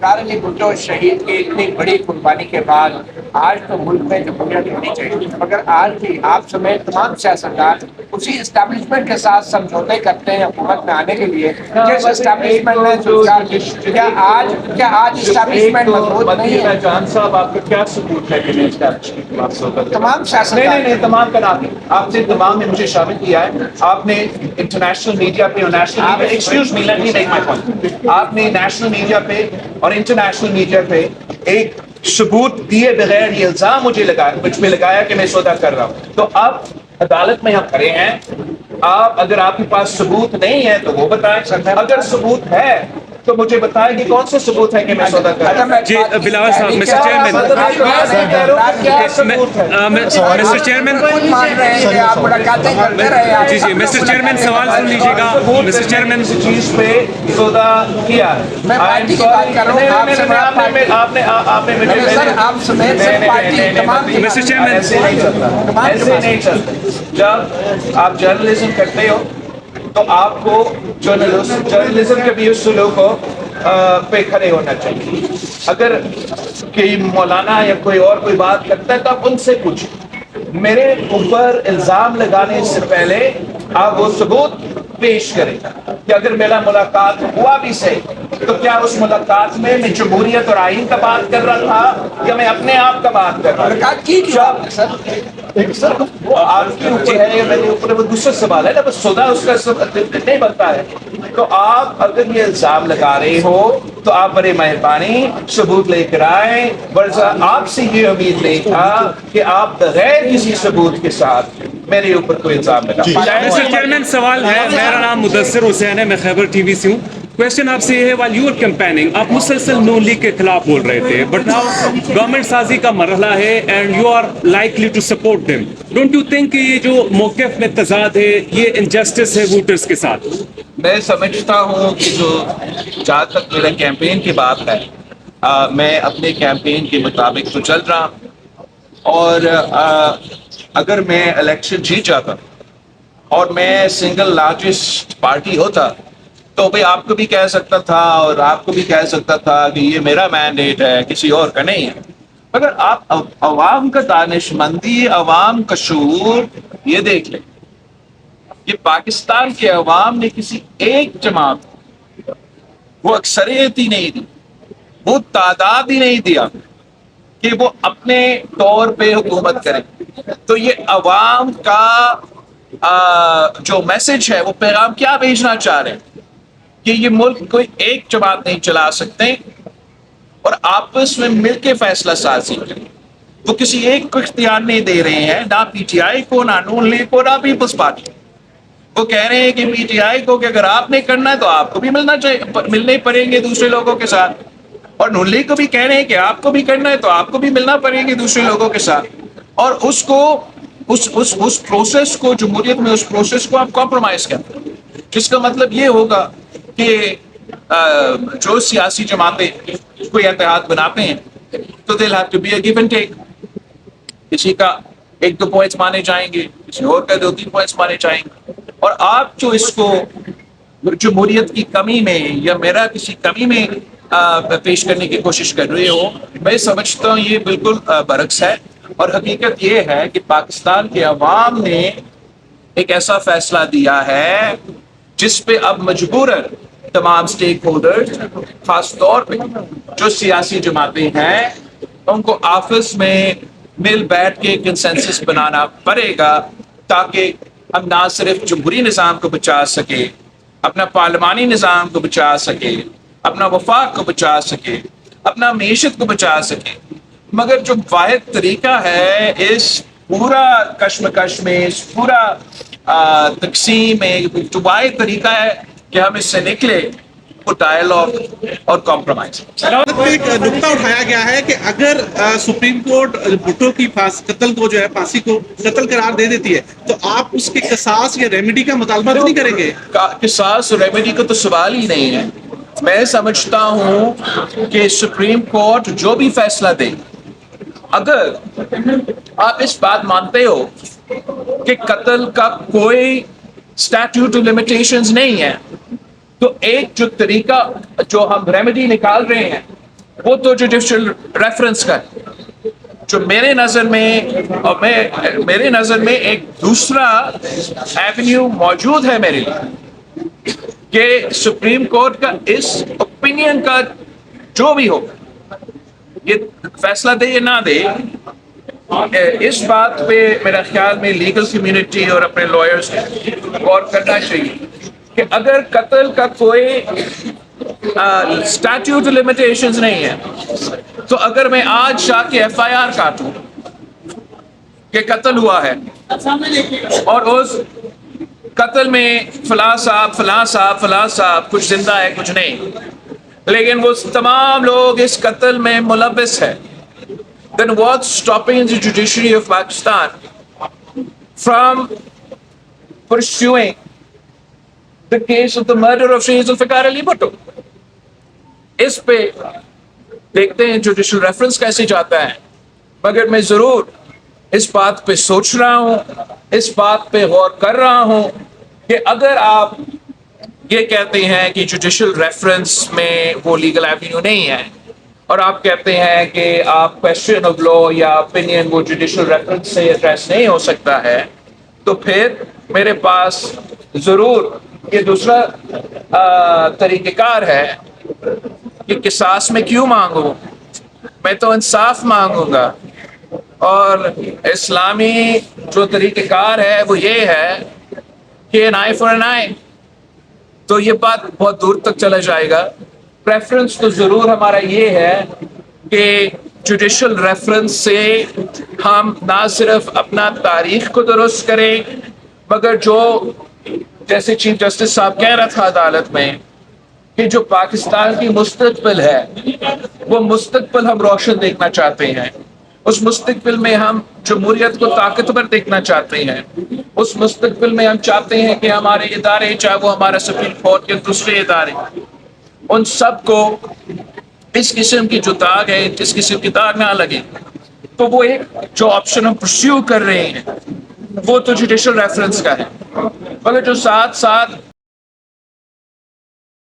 ذوالفقار علی بھٹو شہید کی اتنی بڑی قربانی کے بعد آج تو ملک میں جمہوریت ہونی چاہیے، مگر آج بھی آپ سمیت تمام سیاستدان اسی اسٹیبلشمنٹ کے ساتھ سمجھوتے کرتے ہیں حکومت میں آنے کے لیے، جس اسٹیبلشمنٹ نے کیا آج اسٹیبلشمنٹ مضبوط نہیں ہے؟ جان صاحب آپ کا کیا ثبوت ہے کہ میں اسٹیبلشمنٹ کی بات ہوتا ہے؟ تمام نہیں نہیں تمام کا نام نہیں، آپ نے تمام میں مجھے شامل کیا ہے، آپ نے انٹرنیشنل میڈیا پہ اور national excuse me let me make my point, آپ نے نیشنل میڈیا پہ اور انٹرنیشنل میڈیا پہ ایک ثبوت دیے بغیر یہ الزام مجھ پہ لگایا کہ میں سودا کر رہا ہوں، تو اب عدالت میں ہم کھڑے ہیں، اگر آپ کے پاس ثبوت نہیں ہے تو وہ بتائیں، اگر ثبوت ہے تو مجھے بتائیں کہ کون سے ثبوت ہے کہ میں سودا کر رہا ہوں؟ جی بلاول صاحب، مسٹر چیئرمین، مسٹر چیئرمین، جی جی مسٹر چیئرمین سوال سن لیجیے گا، مسٹر چیئرمین چیز پہ سودا کیا ہے، میں پارٹی کی بات کر رہا ہوں، آپ سے بڑا مسٹر چیئرمین ایسے نہیں چلتا، جب آپ جرنلزم کرتے ہو تو آپ کو جرنلزم کے بھی اس سلوک کو پہ کھڑے ہونا چاہیے، اگر کوئی مولانا یا کوئی اور کوئی بات کرتا ہے تو آپ ان سے پوچھیں، میرے اوپر الزام لگانے سے پہلے آپ وہ ثبوت پیش کریں کہ اگر میرا ملاقات ہوا بھی صحیح تو کیا اس ملاقات میں جمہوریت اور آئین کا بات کر رہا تھا یا میں اپنے آپ کا بات کر رہا تھا؟ وہ آپ کے اوپر ہے یا میرے اوپر ہے، وہ دوسرا سوال ہے نا، بس سودا اس کا نہیں بنتا ہے، تو آپ اگر یہ الزام لگا رہے ہو تو آپ بڑے مہربانی ثبوت لے کر آئیں، ورنہ آپ سے یہ امید نہیں تھا کہ آپ بغیر کسی ثبوت کے ساتھ میرے اوپر کوئی الزام لگا۔ مسٹر چیئرمین سوال ہے، میرا نام مدثر حسین ہے، میں خیبر ٹی وی سے ہوں، کوشچن آپ سے یہ ہے، while you were campaigning آپ مسلسل نون لیگ کے خلاف بول رہے تھے، بٹ ناؤ گورنمنٹ سازی کا مرحلہ ہے and you are likely to support them, don't you think کہ یہ جو موقف میں تضاد ہے یہ انجسٹس ہے ووٹرز کے ساتھ؟ میں سمجھتا ہوں کہ جہاں تک میرے کیمپین کی بات ہے، میں اپنے کیمپین کے مطابق تو چل رہا ہوں، اور اگر میں الیکشن جیت جاتا اور میں سنگل لارجسٹ پارٹی ہوتا تو بھائی آپ کو بھی کہہ سکتا تھا اور آپ کو بھی کہہ سکتا تھا کہ یہ میرا مینڈیٹ ہے، کسی اور کا نہیں ہے، مگر آپ عوام کا دانش مندی، عوام کا شعور یہ دیکھ لیں، یہ پاکستان کے عوام نے کسی ایک جماعت وہ اکثریت ہی نہیں دی، وہ تعداد ہی نہیں دیا کہ وہ اپنے طور پہ حکومت کرے، تو یہ عوام کا جو میسج ہے وہ پیغام کیا بھیجنا چاہ رہے ہیں کہ یہ ملک کوئی ایک جماعت نہیں چلا سکتے اور آپس میں مل کے فیصلہ سازی کریں، وہ کسی ایک کو اختیار نہیں دے رہے ہیں، نہ پی ٹی آئی کو، نہ نون لیگ کو، نہ پیپلز پارٹی، وہ کہہ رہے ہیں کہ پی ٹی آئی کو کہ اگر آپ نے کرنا ہے تو آپ کو بھی ملنے پڑیں گے دوسرے لوگوں کے ساتھ، اور نون لیگ کو بھی کہہ رہے ہیں کہ آپ کو بھی کرنا ہے تو آپ کو بھی ملنا پڑیں گے دوسرے لوگوں کے ساتھ، اور اس کو اس پروسیس کو، جمہوریت میں اس پروسیس کو آپ کمپرومائز کرتے ہیں، جس کا مطلب یہ ہوگا کہ جو سیاسی جماعتیں کوئی اتحاد بناتے ہیں تو they'll have to be a give and take، کسی کا 1-2 پوائنٹس مانے جائیں گے، کسی اور کا 2-3 پوائنٹس مانے جائیں گے، اور آپ جو اس کو جمہوریت کی کمی میں یا میرا کسی کمی میں پیش کرنے کی کوشش کر رہے ہو، میں سمجھتا ہوں یہ بالکل برعکس ہے، اور حقیقت یہ ہے کہ پاکستان کے عوام نے ایک ایسا فیصلہ دیا ہے جس پہ اب مجبوراً تمام سٹیک ہولڈرز، خاص طور پہ جو سیاسی جماعتیں ہیں، ان کو آپس میں مل بیٹھ کے کنسنسس بنانا پڑے گا تاکہ ہم نہ صرف جمہوری نظام کو بچا سکے، اپنا پارلیمانی نظام کو بچا سکے، اپنا وفاق کو بچا سکے، اپنا معیشت کو بچا سکے، مگر جو واحد طریقہ ہے اس پورا کشمکش میں، اس پورا تقسیم میں، جو واحد طریقہ ہے کہ ہم اس سے نکلے، وہ ڈائلاگ اور کمپرومائز۔ ایک نقطہ اٹھایا گیا ہے کہ اگر سپریم کورٹ بھٹو کی قتل کو جو ہے پھانسی کو قتل قرار دے دیتی ہے تو آپ اس کے قصاص یا ریمیڈی کا مطالبہ نہیں کریں گے؟ قصاص اور ریمیڈی کا تو سوال ہی نہیں ہے، میں سمجھتا ہوں کہ سپریم کورٹ جو بھی فیصلہ دے، اگر آپ اس بات مانتے ہو کہ قتل کا کوئی اسٹیٹیوٹ آف لمیٹیشنز نہیں ہے، تو ایک جو طریقہ جو ہم ریمیڈی نکال رہے ہیں وہ تو جوڈیشل ریفرنس کا ہے. جو میرے نظر میں ایک دوسرا ایونیو موجود ہے میرے لیے کہ سپریم کورٹ کا اس اوپینین کا جو بھی ہو یہ فیصلہ دے یا نہ دے، اس بات پہ میرا خیال میں لیگل کمیونٹی اور اپنے لائرز غور کرنا چاہیے کہ اگر قتل کا کوئی اسٹیٹیوٹ لمیٹیشنز نہیں ہے، تو اگر میں آج جا کے ایف آئی آر کاٹوں کہ قتل ہوا ہے اور اس قتل میں فلاں صاحب کچھ زندہ ہے کچھ نہیں، لیکن وہ تمام لوگ اس قتل میں ملوث ہے، then what's stopping the judiciary of Pakistan from pursuing the case of the murder of Syed Zulfikar Ali Bhutto؟ اس پہ دیکھتے ہیں جوڈیشل ریفرنس کیسے جاتا ہے، مگر میں ضرور اس بات پہ سوچ رہا ہوں، اس بات پہ غور کر رہا ہوں کہ اگر آپ یہ کہتے ہیں کہ جوڈیشل ریفرنس میں وہ لیگل ایونیو نہیں ہے، اور آپ کہتے ہیں کہ آپ کویسچن آف لا یا اوپینین وہ جوڈیشل ریفرنس سے ایڈریس نہیں ہو سکتا ہے، تو پھر میرے پاس ضرور یہ دوسرا طریقہ کار ہے کہ قصاص میں کیوں مانگوں، میں تو انصاف مانگوں گا. اور اسلامی جو طریقہ کار ہے وہ یہ ہے کہ an eye for an eye، تو یہ بات بہت دور تک چلا جائے گا. پریفرنس تو ضرور ہمارا یہ ہے کہ جوڈیشل ریفرنس سے ہم نہ صرف اپنا تاریخ کو درست کریں، مگر جو جیسے چیف جسٹس صاحب کہہ رہا تھا عدالت میں کہ جو پاکستان کی مستقبل ہے وہ مستقبل ہم روشن دیکھنا چاہتے ہیں، اس مستقبل میں ہم جمہوریت کو طاقتور دیکھنا چاہتے ہیں، اس مستقبل میں ہم چاہتے ہیں کہ ہمارے ادارے، چاہے وہ ہمارا سپریم کورٹ یا دوسرے ادارے، ان سب کو اس قسم کی جو داغ ہے، اس قسم کی داغ نہ لگے. تو وہ ایک جو آپشن ہم پرسیو کر رہے ہیں وہ تو جوڈیشل ریفرنس کا ہے، مگر جو ساتھ ساتھ